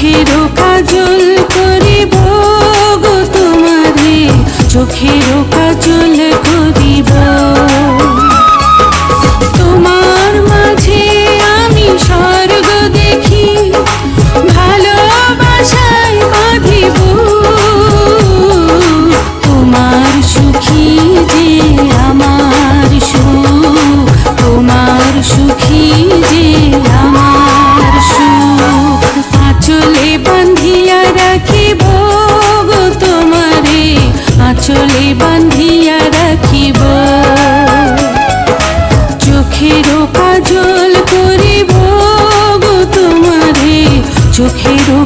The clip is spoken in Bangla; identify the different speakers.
Speaker 1: চোখেরও কাজল করিব গো তোমারে, চোখেরও কাজল করিব। তোমার মাঝে আমি স্বর্গ দেখি, ভালোবাসায় বাঁধিব। তোমার সুখী যে আমার সুখ, তোমার সুখী যে আমার সুখ। আঁচলে বাঁধিয়া রাখিব গো তোমারে, আঁচলে বাঁধিয়া রাখিব। চোখেরও কাজল করিব গো তোমারে, চোখেরও